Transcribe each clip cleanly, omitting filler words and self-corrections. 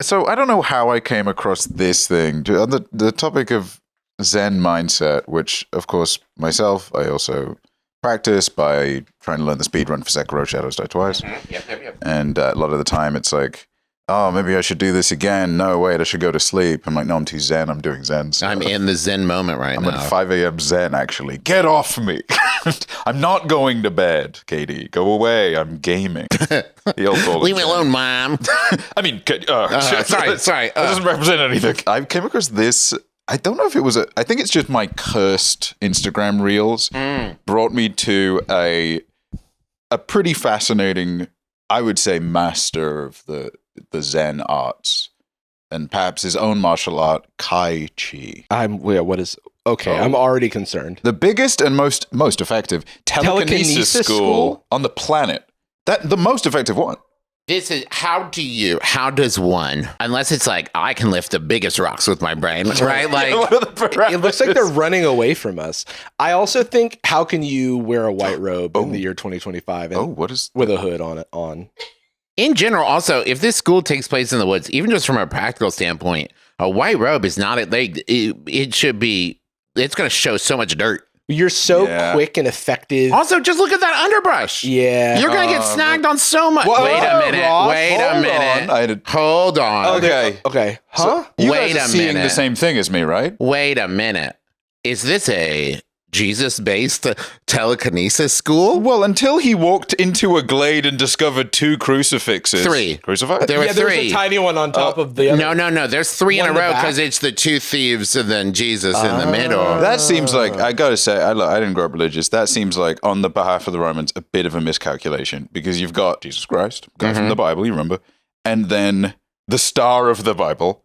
So I don't know how I came across this thing. On the topic of Zen mindset, which, of course, myself, I also practice by trying to learn the speed run for Sekiro Shadows Die Twice. Yep. And a lot of the time it's like, oh, maybe I should do this again. No, wait, I should go to sleep. I'm like, no, I'm too Zen. I'm doing Zen. So I'm in the Zen moment right now. I'm at 5 a.m. Zen, actually. Get off me. I'm not going to bed, Katie. Go away. I'm gaming. Leave me alone, Mom. I mean, sorry. That doesn't represent anything. I came across this. I don't know if it was I think it's just my cursed Instagram reels brought me to a pretty fascinating, I would say, master of the Zen arts and perhaps his own martial art, Kai Chi. I'm already concerned. The biggest and most effective telekinesis school on the planet. The most effective one. This is how does one, unless it's like, I can lift the biggest rocks with my brain, right? Like, it looks like they're running away from us. I also think, how can you wear a white robe in the year 2025 and with a hood on? In general, also, if this school takes place in the woods, even just from a practical standpoint, a white robe is not it should be, it's going to show so much dirt. You're so quick and effective. Also, just look at that underbrush. Yeah. You're going to get snagged on so much. Whoa, Wait a minute. Hold on. Okay. Huh? You guys are seeing the same thing as me, right? Wait a minute. Is this a Jesus-based telekinesis school? Well, until he walked into a glade and discovered 2 crucifixes. 3. Crucifixes? There were 3. There was a tiny one on top of the other. No. There's 3 in a row because it's the 2 thieves and then Jesus in the middle. That seems like, I gotta say, I didn't grow up religious. That seems like, on the behalf of the Romans, a bit of a miscalculation because you've got Jesus Christ, guy from the Bible, you remember, and then the star of the Bible.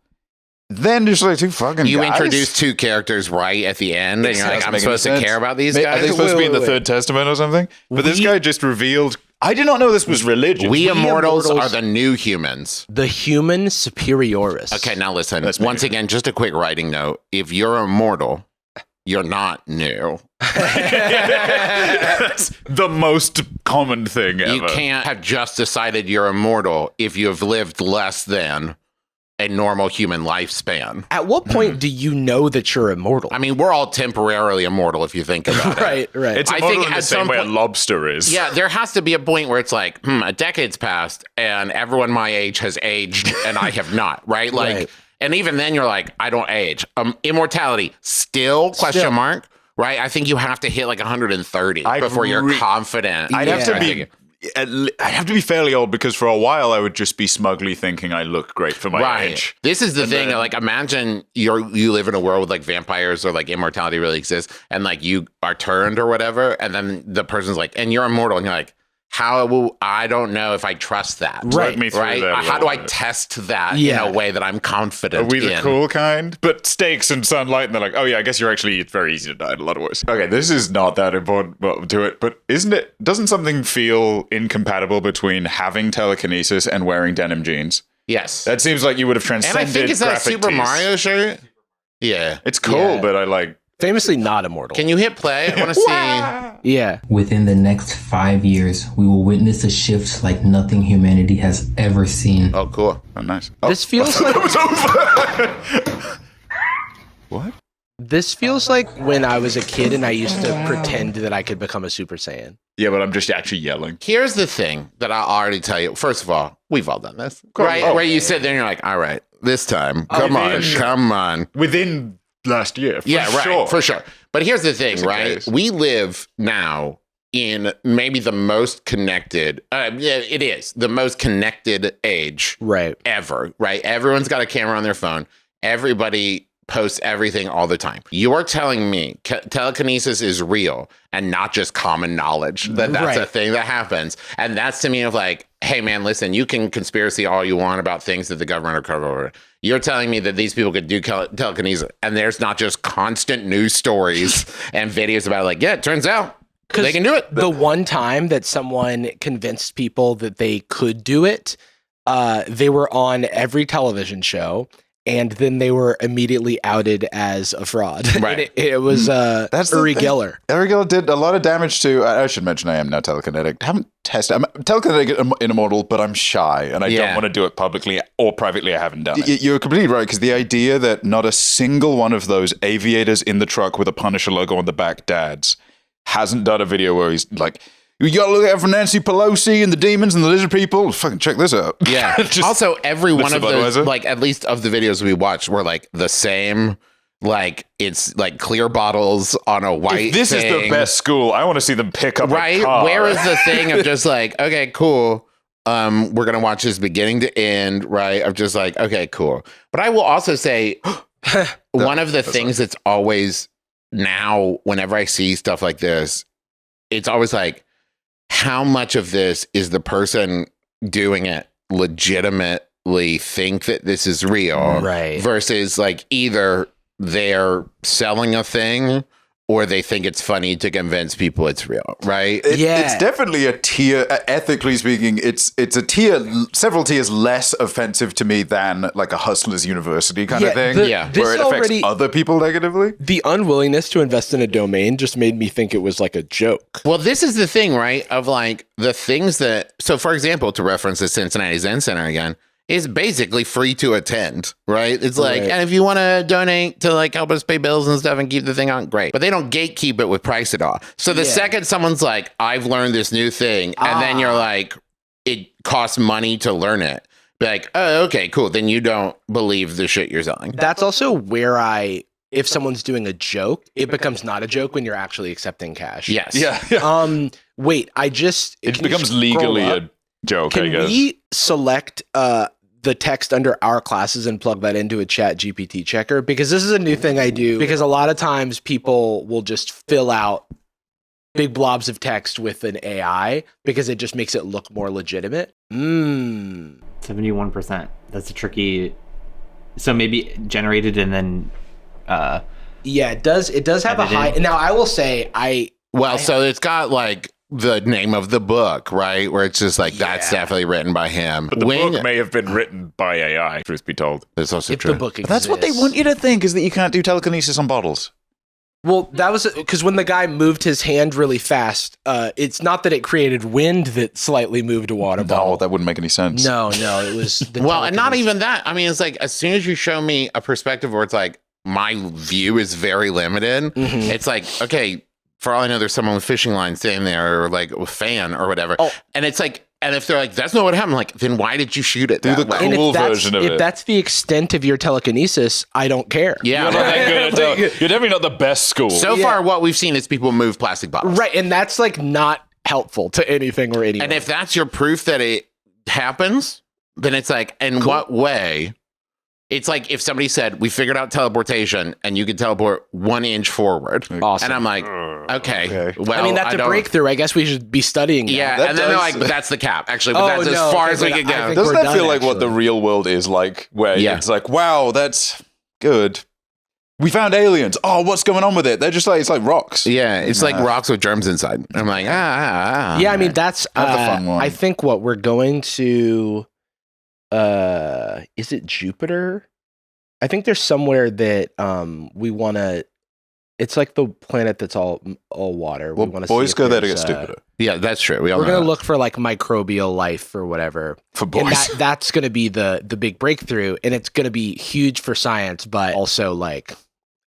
Then there's like 2 fucking You guys. introduce 2 characters right at the end, and you're like, I'm supposed to care about these Are guys? they supposed to be in the Third Testament or something? But this guy just revealed, I did not know this was religious. We immortals are the new humans. The human superioris. Okay, now listen. Once again, just a quick writing note. If you're immortal, you're not new. That's the most common thing ever. You can't have just decided you're immortal if you have lived less than a normal human lifespan. At what point do you know that you're immortal? I mean, we're all temporarily immortal if you think about it. Right. It's immortal in the same way a lobster is. Yeah, there has to be a point where it's like, a decade's passed and everyone my age has aged and I have not, right? Like, Right. And even then you're like, I don't age. Immortality, still, question mark, right? I think you have to hit like 130 before you're confident. I'd have to be fairly old because for a while I would just be smugly thinking I look great for my age. This is the thing. Like, imagine you live in a world with like vampires or like immortality really exists, and like you are turned or whatever, and then the person's like, and you're immortal, and you're like, I don't know if I trust that. Right. Me through that How do I test that in a way that I'm confident in? Are we the cool kind? But stakes and sunlight, and they're like, oh yeah, I guess it's very easy to die in a lot of ways. Okay, this is not that important to it, but doesn't something feel incompatible between having telekinesis and wearing denim jeans? Yes. That seems like you would have transcended And I think it's that Super tees. Mario shirt. Yeah. It's cool, but I like... Famously not immortal. Can you hit play? I want to see. Yeah. Within the next 5 years, we will witness a shift like nothing humanity has ever seen. Oh, cool. Oh, nice. This feels like... What? This feels like when I was a kid and I used to pretend that I could become a Super Saiyan. Yeah, but I'm just actually yelling. Here's the thing that I'll already tell you. First of all, we've all done this. Right? Where you sit there and you're like, all right, this time, come on. Within... last year. For sure. But here's the thing, right? We live now in maybe the most connected, it is the most connected age ever, right? Everyone's got a camera on their phone. Everybody posts everything all the time. You are telling me telekinesis is real and not just common knowledge, that's a thing that happens. And that's to me of like, hey man, listen, you can conspiracy all you want about things that the government are covered over. You're telling me that these people could do telekinesis and there's not just constant news stories and videos about like, yeah, it turns out they can do it. The one time that someone convinced people that they could do it, they were on every television show. and then they were immediately outed as a fraud. Right. It was Uri Geller. Uri Geller did a lot of damage to. I should mention I am now telekinetic. I haven't tested. I'm telekinetic in Immortal, but I'm shy and I don't want to do it publicly or privately. I haven't done it. You're completely right, because the idea that not a single one of those aviators in the truck with a Punisher logo on the back dads hasn't done a video where he's like, you gotta look out for Nancy Pelosi and the demons and the lizard people. Fucking check this out. Yeah. Also, every one of those, like, at least of the videos we watched, were like the same. Like, it's like clear bottles on a white. If this is the best school, I want to see them pick up a car. Where is the thing of just like, okay, cool. We're gonna watch this beginning to end, right? Of just like, okay, cool. But I will also say, one of the things that's always now, whenever I see stuff like this, it's always like, how much of this is the person doing it legitimately think that this is real, right? Versus like either they're selling a thing or they think it's funny to convince people it's real, right? It's definitely a tier, ethically speaking, it's a tier, several tiers less offensive to me than like a Hustlers University kind of thing, where it affects other people negatively. The unwillingness to invest in a domain just made me think it was like a joke. Well, this is the thing, right? Of like the things that, so for example, to reference the Cincinnati Zen Center again, is basically free to attend, right? It's like, and if you want to donate to like help us pay bills and stuff and keep the thing on, great. But they don't gatekeep it with price at all. So the second someone's like, I've learned this new thing, and then you're like, it costs money to learn it. Be like, oh, okay, cool. Then you don't believe the shit you're selling. That's also where if someone's doing a joke, it becomes not a joke when you're actually accepting cash. Yes. Yeah. Wait, it becomes legally a joke, I guess. Can we select the text under our classes and plug that into a chat GPT checker? Because this is a new thing I do, because a lot of times people will just fill out big blobs of text with an AI because it just makes it look more legitimate. 71%. That's a tricky. So maybe generated and then it does have a high. Now I will say so it's got like the name of the book, right? Where it's just like, that's definitely written by him. But the book may have been written by AI, truth be told. That's also if true. The book exists. That's what they want you to think, is that you can't do telekinesis on bottles. Well, that was because when the guy moved his hand really fast, it's not that it created wind that slightly moved a water bottle. No, that wouldn't make any sense. No, it was... and not even that. I mean, it's like, as soon as you show me a perspective where it's like, my view is very limited, it's like, okay, for all I know, there's someone with fishing lines standing there, or like a fan or whatever. Oh. And it's like, and if they're like, that's not what happened, like, then why did you shoot it? Do the cool version of it. If that's the extent of your telekinesis, I don't care. Yeah. You're definitely not the best school. So far, what we've seen is people move plastic bottles. Right. And that's like not helpful to anything or anyone. And if that's your proof that it happens, then it's like, in what way? It's like if somebody said, we figured out teleportation and you can teleport 1 inch forward. Awesome. And I'm like, okay. Well, I mean, that's a breakthrough. I guess we should be studying that. Yeah, and then they're like, but that's the cap, actually. But that's as far as we can go. Doesn't that feel like what the real world is like? Where it's like, wow, that's good. We found aliens. Oh, what's going on with it? They're just like, it's like rocks. Yeah, it's like rocks with germs inside. I'm like, Yeah, I mean, that's the fun one. I think what we're going to... is it Jupiter? I think there's somewhere that we want to. It's like the planet that's all water. Well, boys go there to get stupider. Yeah, that's true. We're going to look for like microbial life or whatever. For boys, and that's going to be the big breakthrough, and it's going to be huge for science, but also like,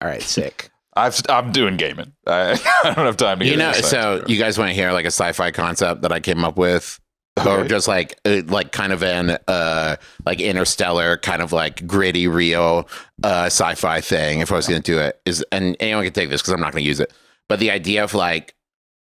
all right, sick. I'm doing gaming. I don't have time to get So you guys want to hear like a sci-fi concept that I came up with? Okay. Or just like kind of an like interstellar kind of like gritty real sci-fi thing. If I was going to do it, and anyone can take this because I'm not going to use it. But the idea of like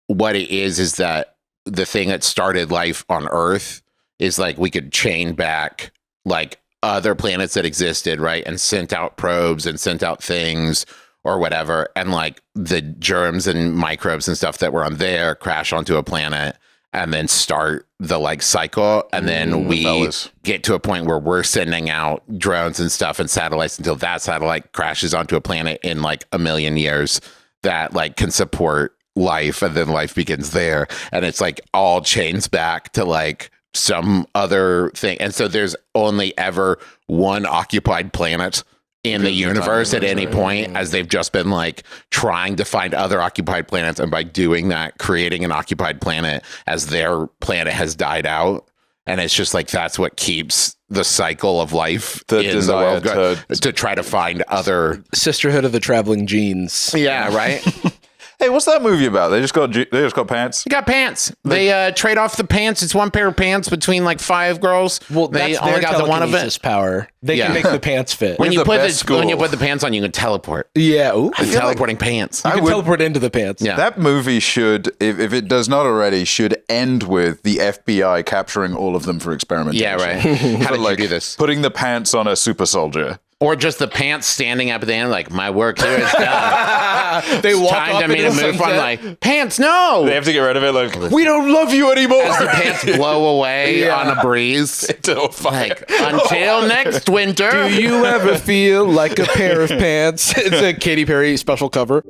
what it is that the thing that started life on Earth is like we could chain back like other planets that existed, right, and sent out probes and sent out things or whatever, and like the germs and microbes and stuff that were on there crash onto a planet. And then start the like cycle, and then we get to a point where we're sending out drones and stuff and satellites until that satellite crashes onto a planet in like 1 million years that like can support life, and then life begins there, and it's like all chains back to like some other thing. And so there's only ever one occupied planet in the universe at any point, as they've just been like trying to find other occupied planets, and by doing that, creating an occupied planet as their planet has died out. And it's just like, that's what keeps the cycle of life in the world going, to try to find other Sisterhood of the Traveling Genes. Yeah, right. Hey, what's that movie about? They just got pants. You got pants. They trade off the pants. It's one pair of pants between like 5 girls. Well, they that's only their got the one of it. telekinesis power. They can make the pants fit. When you put the pants on, you can teleport. Yeah, ooh. Teleporting pants. You can teleport into the pants. Yeah. That movie should, if it does not already, should end with the FBI capturing all of them for experimentation. Yeah, right. How did you do this? Putting the pants on a super soldier. Or just the pants standing up at the end, like, my work here is done. They walk Time up to me to move on, like, pants, no! They have to get rid of it. Like, we don't love you anymore. As the pants blow away on a breeze. Like, until next winter. Do you ever feel like a pair of pants? It's a Katy Perry special cover.